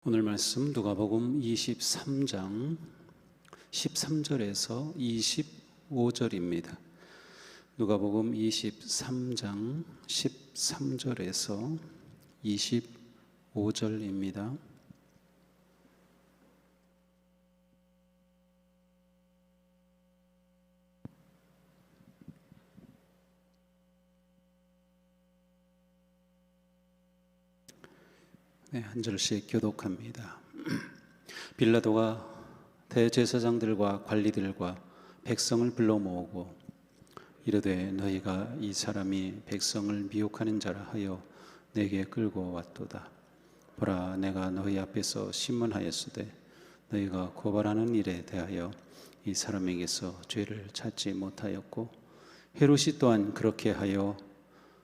오늘 말씀 누가복음 23장 13절에서 25절입니다. 누가복음 23장 13절에서 25절입니다. 한 절씩 교독합니다. 빌라도가 대제사장들과 관리들과 백성을 불러 모으고 이르되 너희가 이 사람이 백성을 미혹하는 자라 하여 내게 끌고 왔도다. 보라, 내가 너희 앞에서 신문하였으되 너희가 고발하는 일에 대하여 이 사람에게서 죄를 찾지 못하였고 헤롯이 또한 그렇게 하여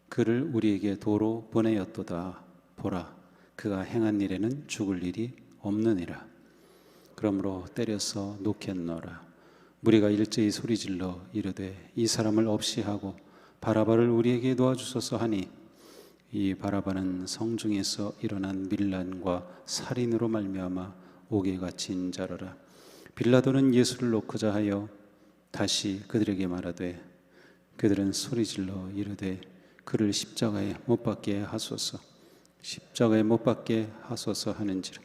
그를 우리에게 도로 보내었도다. 보라, 그가 행한 일에는 죽을 일이 없느니라. 그러므로 때려서 놓겠노라. 무리가 일제히 소리질러 이르되 이 사람을 없이 하고 바라바를 우리에게 놓아주소서 하니 이 바라바는 성중에서 일어난 밀란과 살인으로 말미암아 옥에 갇힌 자로라. 빌라도는 예수를 놓고자 하여 다시 그들에게 말하되 그들은 소리질러 이르되 그를 십자가에 못 박게 하소서, 십자가에 못 박게 하소서 하는지라.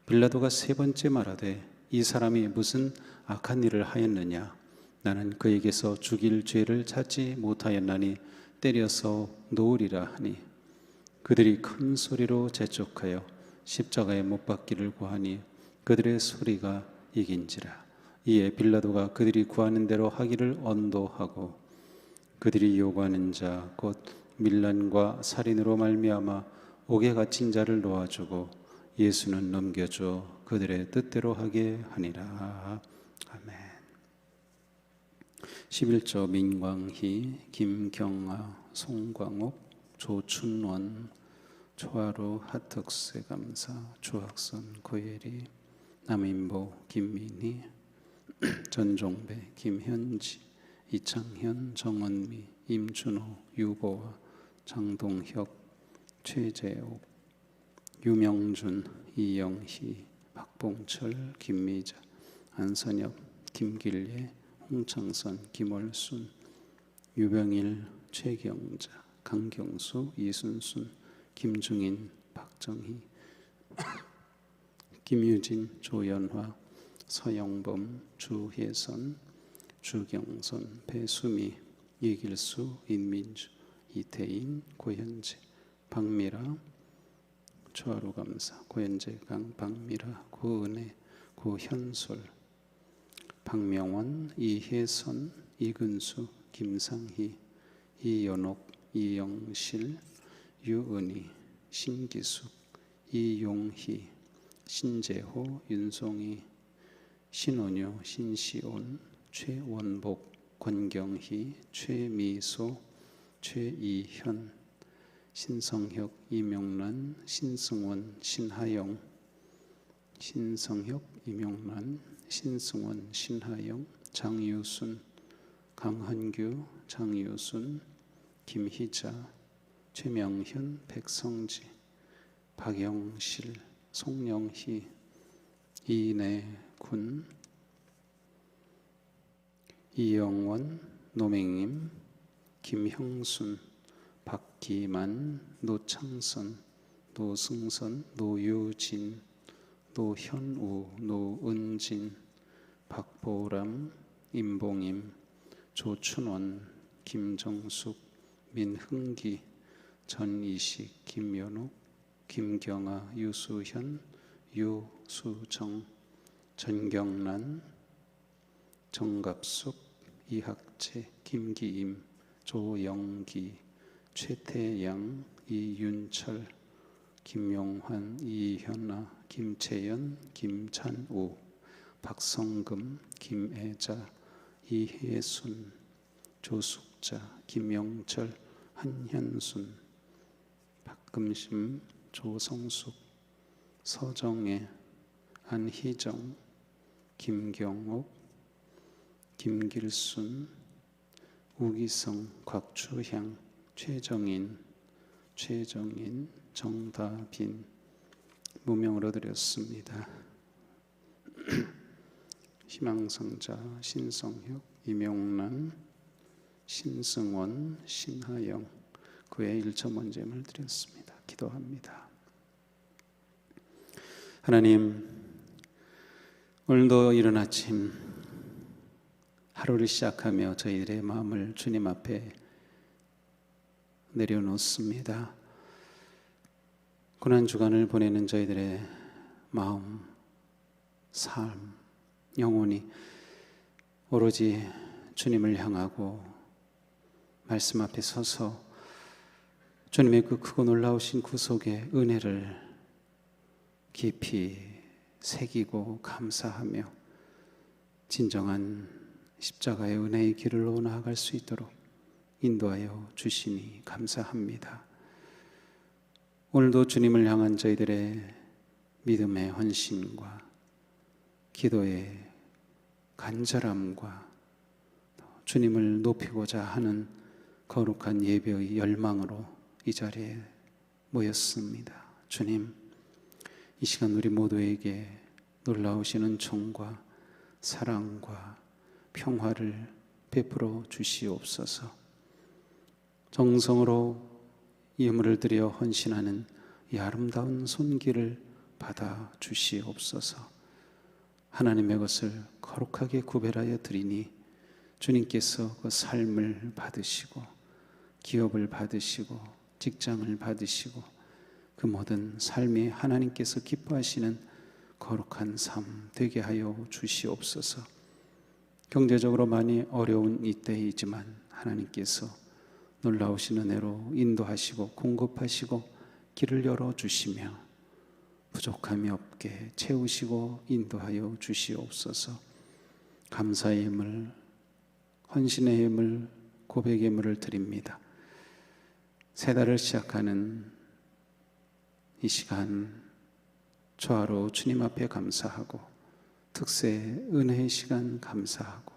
빌라도가 세 번째 말하되 이 사람이 무슨 악한 일을 하였느냐? 나는 그에게서 죽일 죄를 찾지 못하였나니 때려서 놓으리라 하니 그들이 큰 소리로 재촉하여 십자가에 못 박기를 구하니 그들의 소리가 이긴지라. 이에 빌라도가 그들이 구하는 대로 하기를 언도하고 그들이 요구하는 자 곧 밀란과 살인으로 말미암아 옥에 갇힌 자를 놓아주고 예수는 넘겨줘 그들의 뜻대로 하게 하니라. 아멘. 11조 민광희, 김경아, 송광옥, 조춘원, 초하루, 하특세 감사, 조학선, 고예리, 남인보, 김민희, 전종배, 김현지, 이창현, 정원미, 임준호, 유보아, 장동혁, 최재옥, 유명준, 이영희, 박봉철, 김미자, 안선엽, 김길예, 홍창선, 김월순, 유병일, 최경자, 강경수, 이순순, 김중인, 박정희, 김유진, 조연화, 서영범, 주혜선, 주경선, 배수미, 이길수, 인민주, 이태인, 고현재, 박미라, 초하루 감사, 고현재강, 박미라, 고은혜, 고현솔, 박명원, 이혜선, 이근수, 김상희, 이연옥, 이영실, 유은희, 신기숙, 이용희, 신재호, 윤송희, 신원효, 신시온, 최원복, 권경희, 최미소, 최이현, 신성혁, 이명란, 신승원, 신하영, 신성혁, 이명란, 신승원, 신하영, 장유순, 강한규, 장유순, 김희자, 최명현, 백성지, 박영실, 송영희, 이내군, 이영원, 노맹임, 김형순, 박기만, 노창선, 노승선, 노유진, 노현우, 노은진, 박보람, 임봉임, 조춘원, 김정숙, 민흥기, 전이식, 김연욱, 김경아, 유수현, 유수정, 전경란, 정갑숙, 이학재, 김기임, 조영기, 최태양, 이윤철, 김용환, 이현아, 김채연, 김찬우, 박성금, 김애자, 이혜순, 조숙자, 김영철, 한현순, 박금심, 조성숙, 서정애, 안희정, 김경옥, 김길순, 우기성, 곽추향, 최정인, 정다빈, 무명으로 드렸습니다. 희망성자 신성혁, 이명란, 신승원, 신하영 그의 1차 번제물 드렸습니다. 기도합니다. 하나님, 오늘도 이른 아침 하루를 시작하며 저희들의 마음을 주님 앞에 내려놓습니다. 고난주간을 보내는 저희들의 마음, 삶, 영혼이 오로지 주님을 향하고 말씀 앞에 서서 주님의 그 크고 놀라우신 구속의 은혜를 깊이 새기고 감사하며 진정한 십자가의 은혜의 길로 나아갈 수 있도록 인도하여 주시니 감사합니다. 오늘도 주님을 향한 저희들의 믿음의 헌신과 기도의 간절함과 주님을 높이고자 하는 거룩한 예배의 열망으로 이 자리에 모였습니다. 주님, 이 시간 우리 모두에게 놀라우신 은총과 사랑과 평화를 베풀어 주시옵소서. 정성으로 예물을 드려 헌신하는 이 아름다운 손길을 받아 주시옵소서. 하나님의 것을 거룩하게 구별하여 드리니 주님께서 그 삶을 받으시고 기업을 받으시고 직장을 받으시고 그 모든 삶이 하나님께서 기뻐하시는 거룩한 삶 되게 하여 주시옵소서. 경제적으로 많이 어려운 이때이지만 하나님께서 놀라우신 은혜로 인도하시고 공급하시고 길을 열어주시며 부족함이 없게 채우시고 인도하여 주시옵소서. 감사의 예물, 헌신의 예물, 고백의 예물을 드립니다. 새 달을 시작하는 이 시간 초하루 주님 앞에 감사하고 특세 은혜의 시간 감사하고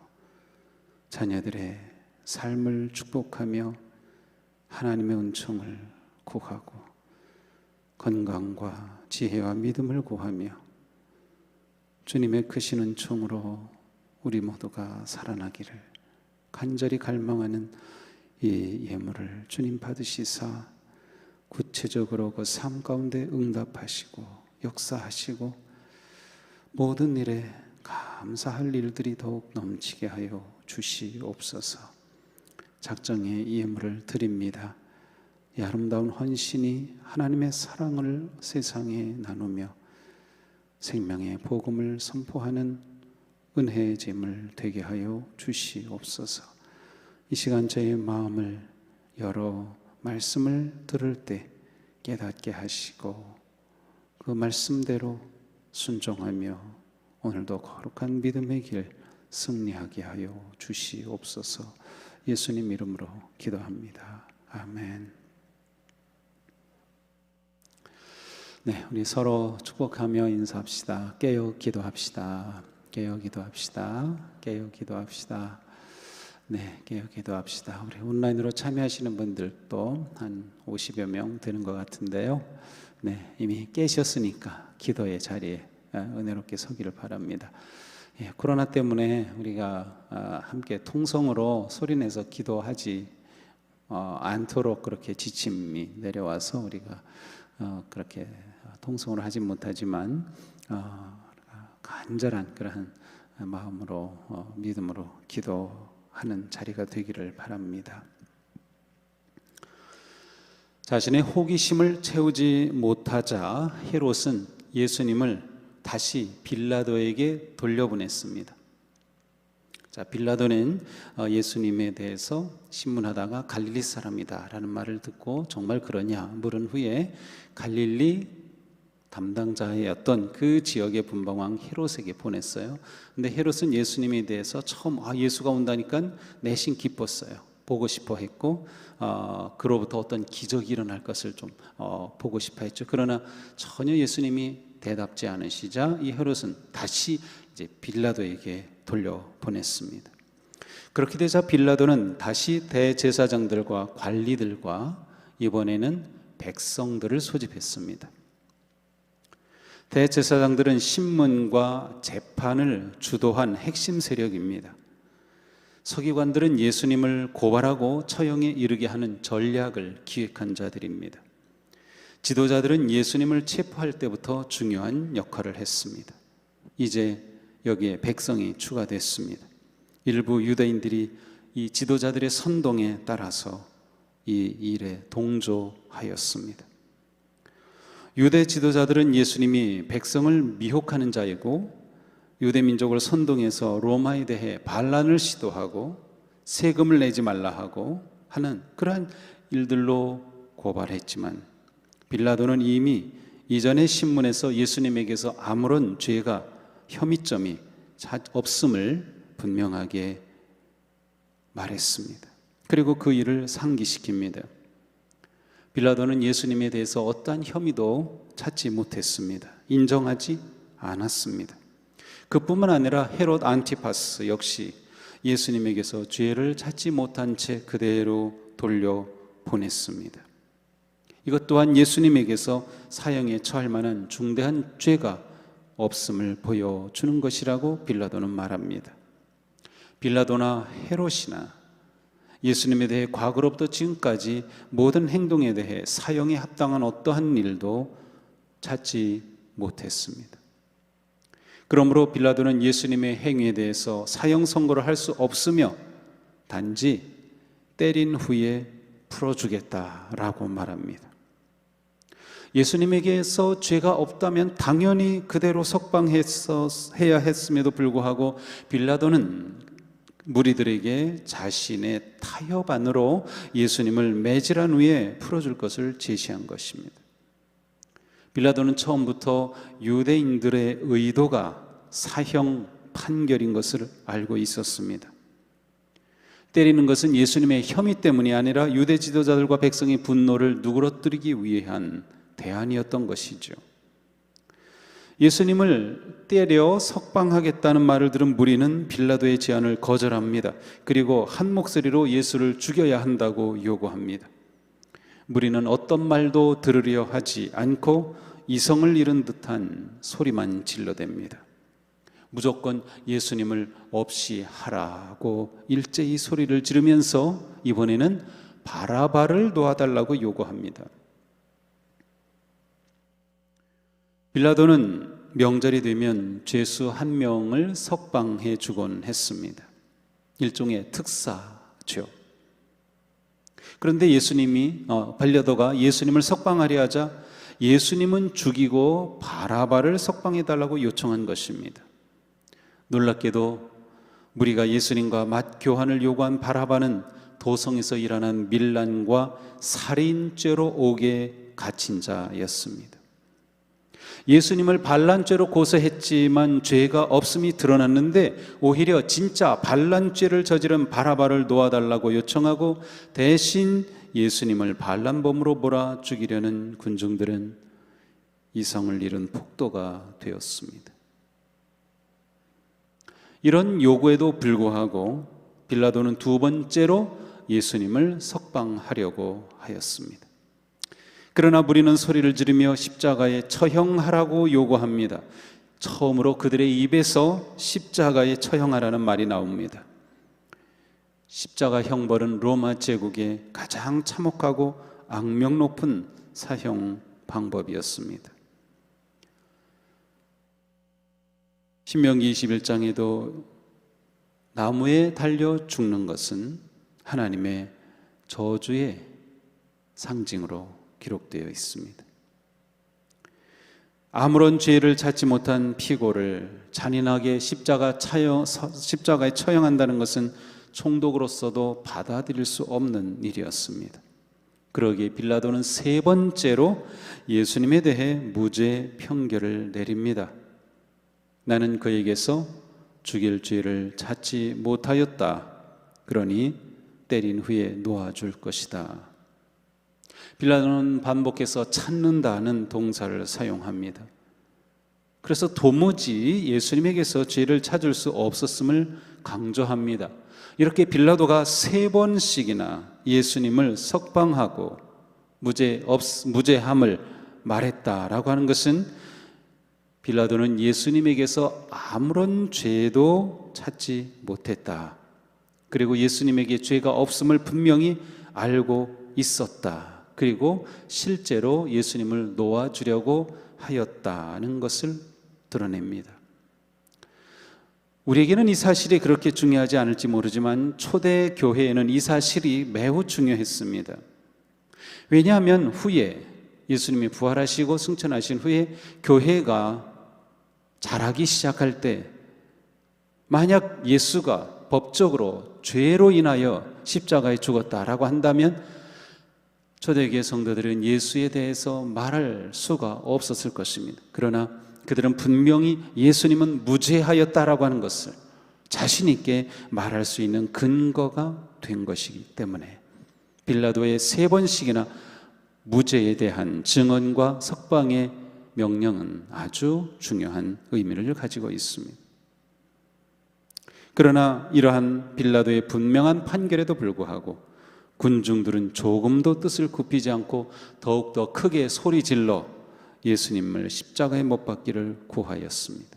자녀들의 삶을 축복하며 하나님의 은총을 구하고 건강과 지혜와 믿음을 구하며 주님의 크신 은총으로 우리 모두가 살아나기를 간절히 갈망하는 이 예물을 주님 받으시사 구체적으로 그 삶 가운데 응답하시고 역사하시고 모든 일에 감사할 일들이 더욱 넘치게 하여 주시옵소서. 작정의 이 예물을 드립니다. 이 아름다운 헌신이 하나님의 사랑을 세상에 나누며 생명의 복음을 선포하는 은혜의 제물 되게 하여 주시옵소서. 이 시간 저의 마음을 열어 말씀을 들을 때 깨닫게 하시고 그 말씀대로 순종하며 오늘도 거룩한 믿음의 길 승리하게 하여 주시옵소서. 예수님 이름으로 기도합니다. 아멘. 네, 우리 서로 축복하며 인사합시다. 깨어 기도합시다. 깨어 기도합시다. 깨어 기도합시다. 네, 깨어 기도합시다. 우리 온라인으로 참여하시는 분들도 한 50여 명 되는 것 같은데요. 네, 이미 깨셨으니까 기도의 자리에 은혜롭게 서기를 바랍니다. 예, 코로나 때문에 우리가 함께 통성으로 소리내서 기도하지 않도록 그렇게 지침이 내려와서 우리가 그렇게 통성으로 하지 못하지만 간절한 그러한 마음으로 믿음으로 기도하는 자리가 되기를 바랍니다. 자신의 호기심을 채우지 못하자 헤롯은 예수님을 다시 빌라도에게 돌려보냈습니다. 자, 빌라도는 예수님에 대해서 신문하다가 갈릴리 사람이다 라는 말을 듣고 정말 그러냐 물은 후에 갈릴리 담당자였던 그 지역의 분봉왕 헤롯에게 보냈어요. 근데 헤롯은 예수님에 대해서 처음 예수가 온다니까 내심 기뻤어요. 보고 싶어 했고 그로부터 어떤 기적이 일어날 것을 좀 보고 싶어 했죠. 그러나 전혀 예수님이 대답지 않으시자 이 헤롯은 다시 이제 빌라도에게 돌려보냈습니다. 그렇게 되자 빌라도는 다시 대제사장들과 관리들과 이번에는 백성들을 소집했습니다. 대제사장들은 신문과 재판을 주도한 핵심 세력입니다. 서기관들은 예수님을 고발하고 처형에 이르게 하는 전략을 기획한 자들입니다. 지도자들은 예수님을 체포할 때부터 중요한 역할을 했습니다. 이제 여기에 백성이 추가됐습니다. 일부 유대인들이 이 지도자들의 선동에 따라서 이 일에 동조하였습니다. 유대 지도자들은 예수님이 백성을 미혹하는 자이고 유대 민족을 선동해서 로마에 대해 반란을 시도하고 세금을 내지 말라 하고 하는 그러한 일들로 고발했지만 빌라도는 이미 이전의 신문에서 예수님에게서 아무런 죄가 혐의점이 없음을 분명하게 말했습니다. 그리고 그 일을 상기시킵니다. 빌라도는 예수님에 대해서 어떠한 혐의도 찾지 못했습니다. 인정하지 않았습니다. 그뿐만 아니라 헤롯 안티파스 역시 예수님에게서 죄를 찾지 못한 채 그대로 돌려보냈습니다. 이것 또한 예수님에게서 사형에 처할 만한 중대한 죄가 없음을 보여주는 것이라고 빌라도는 말합니다. 빌라도나 헤롯이나 예수님에 대해 과거로부터 지금까지 모든 행동에 대해 사형에 합당한 어떠한 일도 찾지 못했습니다. 그러므로 빌라도는 예수님의 행위에 대해서 사형 선고를 할 수 없으며 단지 때린 후에 풀어주겠다라고 말합니다. 예수님에게서 죄가 없다면 당연히 그대로 석방해야 했음에도 불구하고 빌라도는 무리들에게 자신의 타협안으로 예수님을 매질한 후에 풀어줄 것을 제시한 것입니다. 빌라도는 처음부터 유대인들의 의도가 사형 판결인 것을 알고 있었습니다. 때리는 것은 예수님의 혐의 때문이 아니라 유대 지도자들과 백성의 분노를 누그러뜨리기 위한 대안이었던 것이죠. 예수님을 때려 석방하겠다는 말을 들은 무리는 빌라도의 제안을 거절합니다. 그리고 한 목소리로 예수를 죽여야 한다고 요구합니다. 무리는 어떤 말도 들으려 하지 않고 이성을 잃은 듯한 소리만 질러댑니다. 무조건 예수님을 없이 하라고 일제히 소리를 지르면서 이번에는 바라바를 놓아달라고 요구합니다. 빌라도는 명절이 되면 죄수 한 명을 석방해 주곤 했습니다. 일종의 특사죠. 그런데 빌라도가 예수님을 석방하려 하자 예수님은 죽이고 바라바를 석방해 달라고 요청한 것입니다. 놀랍게도 무리가 예수님과 맞교환을 요구한 바라바는 도성에서 일어난 밀란과 살인죄로 옥에 갇힌 자였습니다. 예수님을 반란죄로 고소했지만 죄가 없음이 드러났는데 오히려 진짜 반란죄를 저지른 바라바를 놓아달라고 요청하고 대신 예수님을 반란범으로 몰아 죽이려는 군중들은 이성을 잃은 폭도가 되었습니다. 이런 요구에도 불구하고 빌라도는 두 번째로 예수님을 석방하려고 하였습니다. 그러나 무리는 소리를 지르며 십자가에 처형하라고 요구합니다. 처음으로 그들의 입에서 십자가에 처형하라는 말이 나옵니다. 십자가 형벌은 로마 제국의 가장 참혹하고 악명 높은 사형 방법이었습니다. 신명기 21장에도 나무에 달려 죽는 것은 하나님의 저주의 상징으로 기록되어 있습니다. 아무런 죄를 찾지 못한 피고를 잔인하게 십자가에 처형한다는 것은 총독으로서도 받아들일 수 없는 일이었습니다. 그러기에 빌라도는 세 번째로 예수님에 대해 무죄 판결을 내립니다. 나는 그에게서 죽일 죄를 찾지 못하였다. 그러니 때린 후에 놓아줄 것이다. 빌라도는 반복해서 찾는다는 동사를 사용합니다. 그래서 도무지 예수님에게서 죄를 찾을 수 없었음을 강조합니다. 이렇게 빌라도가 세 번씩이나 예수님을 석방하고 무죄함을 말했다라고 하는 것은 빌라도는 예수님에게서 아무런 죄도 찾지 못했다. 그리고 예수님에게 죄가 없음을 분명히 알고 있었다. 그리고 실제로 예수님을 놓아주려고 하였다는 것을 드러냅니다. 우리에게는 이 사실이 그렇게 중요하지 않을지 모르지만 초대 교회에는 이 사실이 매우 중요했습니다. 왜냐하면 후에 예수님이 부활하시고 승천하신 후에 교회가 자라기 시작할 때 만약 예수가 법적으로 죄로 인하여 십자가에 죽었다라고 한다면 초대교회 성도들은 예수에 대해서 말할 수가 없었을 것입니다. 그러나 그들은 분명히 예수님은 무죄하였다라고 하는 것을 자신 있게 말할 수 있는 근거가 된 것이기 때문에 빌라도의 3번씩이나 무죄에 대한 증언과 석방의 명령은 아주 중요한 의미를 가지고 있습니다. 그러나 이러한 빌라도의 분명한 판결에도 불구하고 군중들은 조금도 뜻을 굽히지 않고 더욱더 크게 소리질러 예수님을 십자가에 못 박기를 구하였습니다.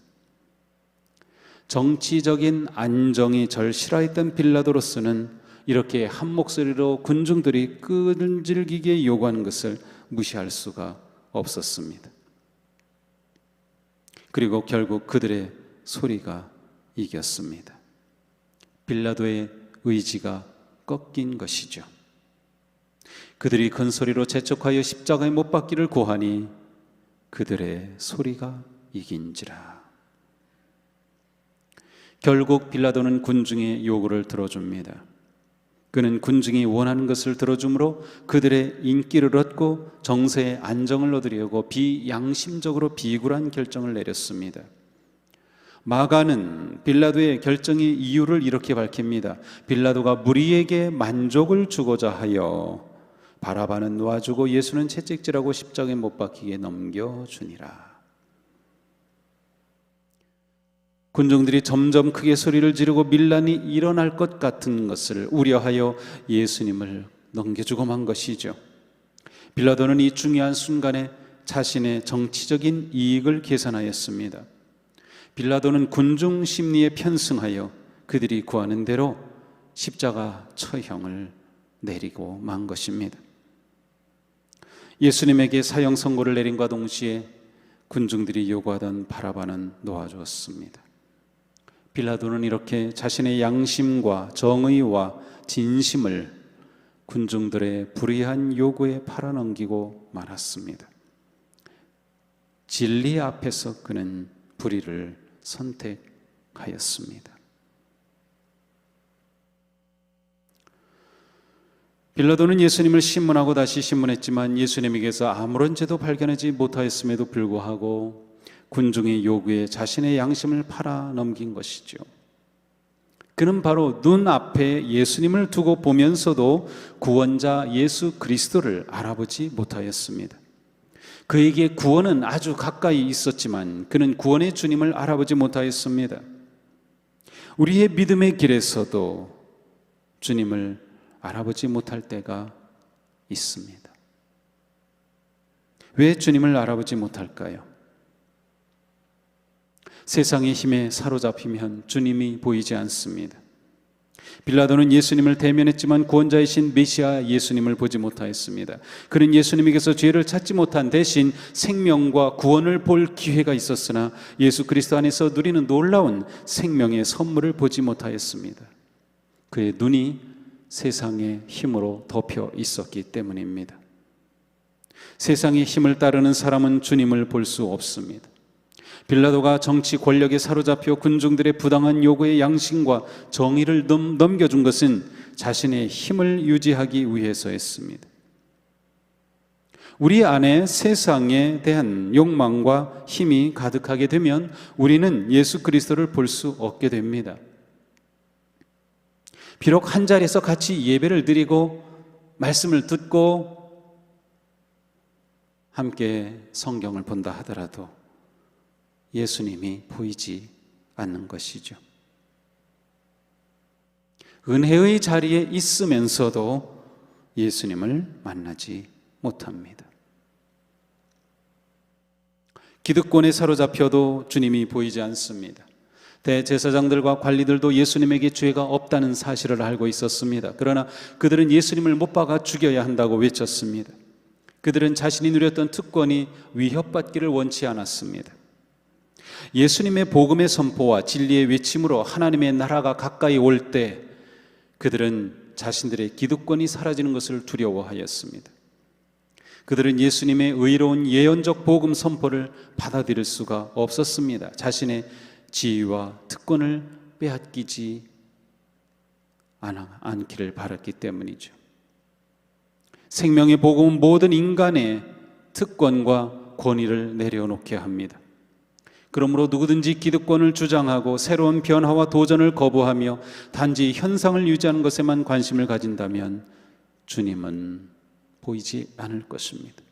정치적인 안정이 절실했던 빌라도로서는 이렇게 한 목소리로 군중들이 끈질기게 요구하는 것을 무시할 수가 없었습니다. 그리고 결국 그들의 소리가 이겼습니다. 빌라도의 의지가 꺾인 것이죠. 그들이 큰 소리로 재촉하여 십자가에 못 박기를 고하니 그들의 소리가 이긴지라. 결국 빌라도는 군중의 요구를 들어줍니다. 그는 군중이 원하는 것을 들어줌으로 그들의 인기를 얻고 정세의 안정을 얻으려고 비양심적으로 비굴한 결정을 내렸습니다. 마가는 빌라도의 결정의 이유를 이렇게 밝힙니다. 빌라도가 무리에게 만족을 주고자 하여 바라바는 놓아주고 예수는 채찍질하고 십자가에 못 박히게 넘겨주니라. 군중들이 점점 크게 소리를 지르고 밀란이 일어날 것 같은 것을 우려하여 예수님을 넘겨주고 만 것이죠. 빌라도는 이 중요한 순간에 자신의 정치적인 이익을 계산하였습니다. 빌라도는 군중 심리에 편승하여 그들이 구하는 대로 십자가 처형을 내리고 만 것입니다. 예수님에게 사형 선고를 내림과 동시에 군중들이 요구하던 바라바는 놓아주었습니다. 빌라도는 이렇게 자신의 양심과 정의와 진심을 군중들의 불의한 요구에 팔아넘기고 말았습니다. 진리 앞에서 그는 불의를 선택하였습니다. 빌라도는 예수님을 신문하고 다시 신문했지만 예수님에게서 아무런 죄도 발견하지 못하였음에도 불구하고 군중의 요구에 자신의 양심을 팔아 넘긴 것이죠. 그는 바로 눈앞에 예수님을 두고 보면서도 구원자 예수 그리스도를 알아보지 못하였습니다. 그에게 구원은 아주 가까이 있었지만 그는 구원의 주님을 알아보지 못하였습니다. 우리의 믿음의 길에서도 주님을 알아보지 못할 때가 있습니다. 왜 주님을 알아보지 못할까요? 세상의 힘에 사로잡히면 주님이 보이지 않습니다. 빌라도는 예수님을 대면했지만 구원자이신 메시아 예수님을 보지 못하였습니다. 그는 예수님에게서 죄를 찾지 못한 대신 생명과 구원을 볼 기회가 있었으나 예수 그리스도 안에서 누리는 놀라운 생명의 선물을 보지 못하였습니다. 그의 눈이 세상의 힘으로 덮여 있었기 때문입니다. 세상의 힘을 따르는 사람은 주님을 볼 수 없습니다. 빌라도가 정치 권력에 사로잡혀 군중들의 부당한 요구에 양심과 정의를 넘겨준 것은 자신의 힘을 유지하기 위해서였습니다. 우리 안에 세상에 대한 욕망과 힘이 가득하게 되면 우리는 예수 그리스도를 볼 수 없게 됩니다. 비록 한 자리에서 같이 예배를 드리고 말씀을 듣고 함께 성경을 본다 하더라도 예수님이 보이지 않는 것이죠. 은혜의 자리에 있으면서도 예수님을 만나지 못합니다. 기득권에 사로잡혀도 주님이 보이지 않습니다. 대제사장들과 관리들도 예수님에게 죄가 없다는 사실을 알고 있었습니다. 그러나 그들은 예수님을 못 박아 죽여야 한다고 외쳤습니다. 그들은 자신이 누렸던 특권이 위협받기를 원치 않았습니다. 예수님의 복음의 선포와 진리의 외침으로 하나님의 나라가 가까이 올 때 그들은 자신들의 기득권이 사라지는 것을 두려워하였습니다. 그들은 예수님의 의로운 예언적 복음 선포를 받아들일 수가 없었습니다. 자신의 지위와 특권을 빼앗기지 않기를 바랐기 때문이죠. 생명의 복음은 모든 인간의 특권과 권위를 내려놓게 합니다. 그러므로 누구든지 기득권을 주장하고 새로운 변화와 도전을 거부하며 단지 현상을 유지하는 것에만 관심을 가진다면 주님은 보이지 않을 것입니다.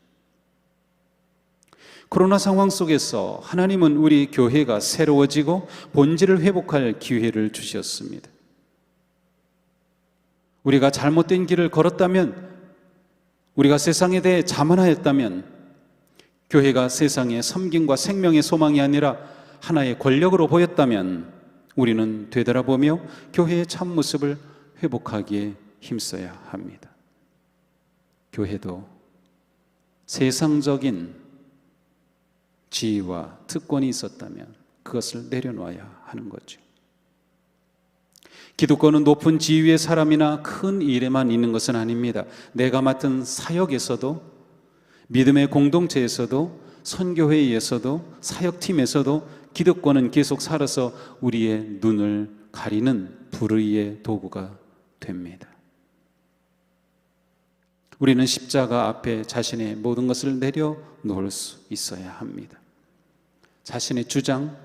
코로나 상황 속에서 하나님은 우리 교회가 새로워지고 본질을 회복할 기회를 주셨습니다. 우리가 잘못된 길을 걸었다면, 우리가 세상에 대해 자만하였다면, 교회가 세상의 섬김과 생명의 소망이 아니라 하나의 권력으로 보였다면 우리는 되돌아보며 교회의 참모습을 회복하기에 힘써야 합니다. 교회도 세상적인 지위와 특권이 있었다면 그것을 내려놓아야 하는 거죠. 기득권은 높은 지위의 사람이나 큰 일에만 있는 것은 아닙니다. 내가 맡은 사역에서도, 믿음의 공동체에서도, 선교회에서도, 사역팀에서도 기득권은 계속 살아서 우리의 눈을 가리는 불의의 도구가 됩니다. 우리는 십자가 앞에 자신의 모든 것을 내려놓을 수 있어야 합니다. 자신의 주장,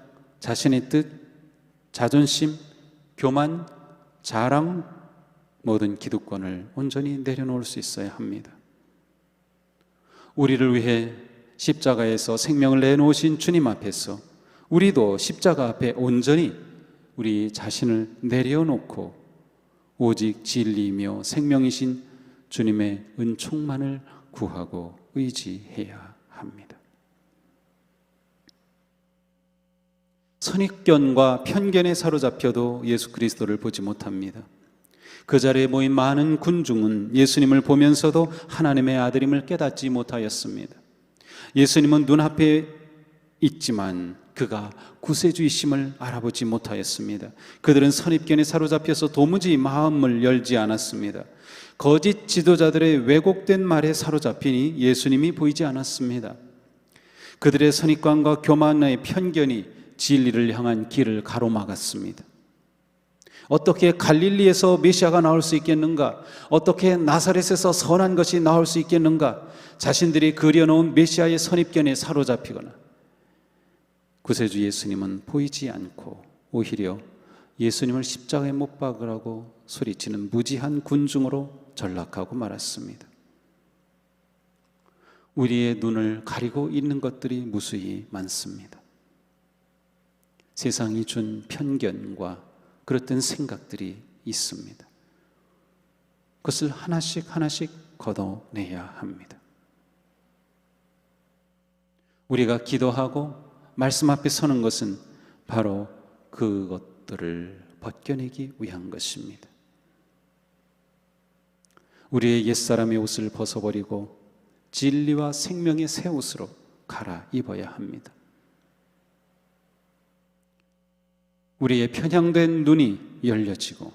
자신의 뜻, 자존심, 교만, 자랑, 모든 기득권을 온전히 내려놓을 수 있어야 합니다. 우리를 위해 십자가에서 생명을 내놓으신 주님 앞에서 우리도 십자가 앞에 온전히 우리 자신을 내려놓고 오직 진리이며 생명이신 주님의 은총만을 구하고 의지해야 합니다. 선입견과 편견에 사로잡혀도 예수 그리스도를 보지 못합니다. 그 자리에 모인 많은 군중은 예수님을 보면서도 하나님의 아들임을 깨닫지 못하였습니다. 예수님은 눈앞에 있지만 그가 구세주이심을 알아보지 못하였습니다. 그들은 선입견에 사로잡혀서 도무지 마음을 열지 않았습니다. 거짓 지도자들의 왜곡된 말에 사로잡히니 예수님이 보이지 않았습니다. 그들의 선입관과 교만의 편견이 진리를 향한 길을 가로막았습니다. 어떻게 갈릴리에서 메시아가 나올 수 있겠는가? 어떻게 나사렛에서 선한 것이 나올 수 있겠는가? 자신들이 그려놓은 메시아의 선입견에 사로잡히거나 구세주 예수님은 보이지 않고 오히려 예수님을 십자가에 못 박으라고 소리치는 무지한 군중으로 전락하고 말았습니다. 우리의 눈을 가리고 있는 것들이 무수히 많습니다. 세상이 준 편견과 그렇던 생각들이 있습니다. 그것을 하나씩 걷어내야 합니다. 우리가 기도하고 말씀 앞에 서는 것은 바로 그것들을 벗겨내기 위한 것입니다. 우리의 옛사람의 옷을 벗어버리고 진리와 생명의 새 옷으로 갈아입어야 합니다. 우리의 편향된 눈이 열려지고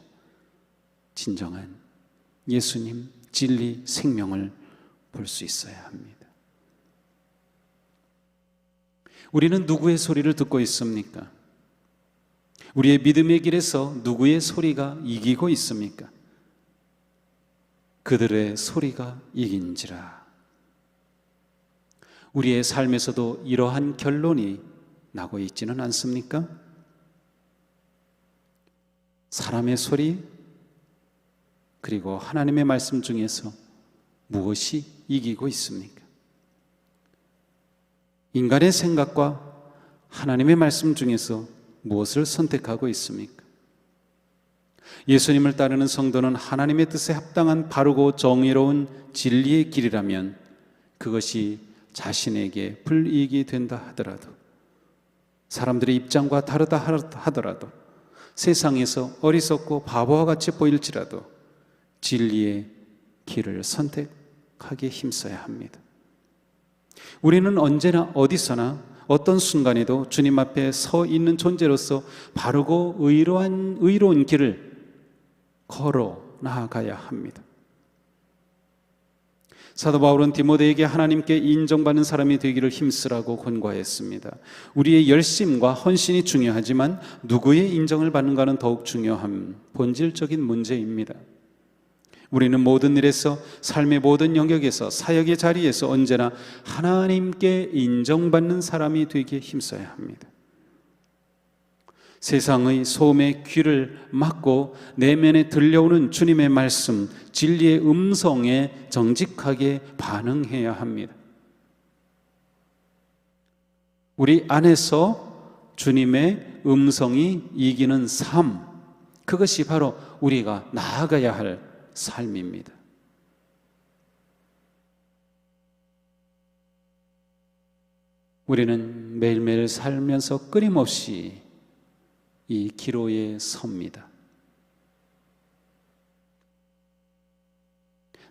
진정한 예수님, 진리, 생명을 볼 수 있어야 합니다. 우리는 누구의 소리를 듣고 있습니까? 우리의 믿음의 길에서 누구의 소리가 이기고 있습니까? 그들의 소리가 이긴지라. 우리의 삶에서도 이러한 결론이 나고 있지는 않습니까? 사람의 소리 그리고 하나님의 말씀 중에서 무엇이 이기고 있습니까? 인간의 생각과 하나님의 말씀 중에서 무엇을 선택하고 있습니까? 예수님을 따르는 성도는 하나님의 뜻에 합당한 바르고 정의로운 진리의 길이라면 그것이 자신에게 불이익이 된다 하더라도, 사람들의 입장과 다르다 하더라도, 세상에서 어리석고 바보와 같이 보일지라도 진리의 길을 선택하기에 힘써야 합니다. 우리는 언제나 어디서나 어떤 순간에도 주님 앞에 서 있는 존재로서 바르고 의로운 길을 걸어 나아가야 합니다. 사도 바울은 디모데에게 하나님께 인정받는 사람이 되기를 힘쓰라고 권고했습니다. 우리의 열심과 헌신이 중요하지만 누구의 인정을 받는가는 더욱 중요한 본질적인 문제입니다. 우리는 모든 일에서, 삶의 모든 영역에서, 사역의 자리에서 언제나 하나님께 인정받는 사람이 되기에 힘써야 합니다. 세상의 소음의 귀를 막고 내면에 들려오는 주님의 말씀, 진리의 음성에 정직하게 반응해야 합니다. 우리 안에서 주님의 음성이 이기는 삶, 그것이 바로 우리가 나아가야 할 삶입니다. 우리는 매일매일 살면서 끊임없이 이 기로에 섭니다.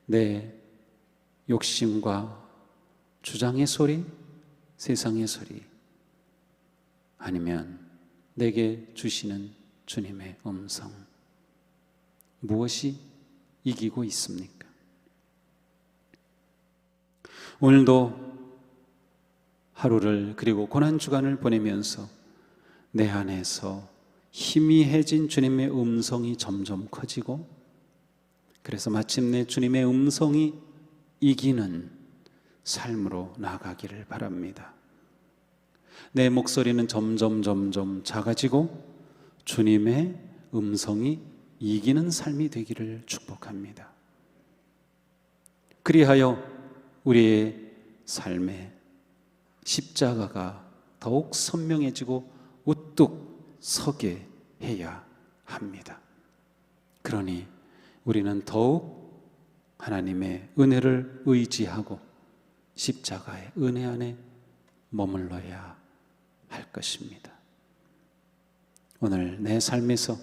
내 욕심과 주장의 소리, 세상의 소리, 아니면 내게 주시는 주님의 음성, 무엇이 이기고 있습니까? 오늘도 하루를, 그리고 고난주간을 보내면서 내 안에서 희미해진 주님의 음성이 점점 커지고, 그래서 마침내 주님의 음성이 이기는 삶으로 나아가기를 바랍니다. 내 목소리는 점점 작아지고 주님의 음성이 이기는 삶이 되기를 축복합니다. 그리하여 우리의 삶에 십자가가 더욱 선명해지고 우뚝 서게 해야 합니다. 그러니 우리는 더욱 하나님의 은혜를 의지하고 십자가의 은혜 안에 머물러야 할 것입니다. 오늘 내 삶에서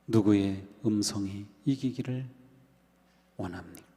누구의 음성이 이기기를 원합니까?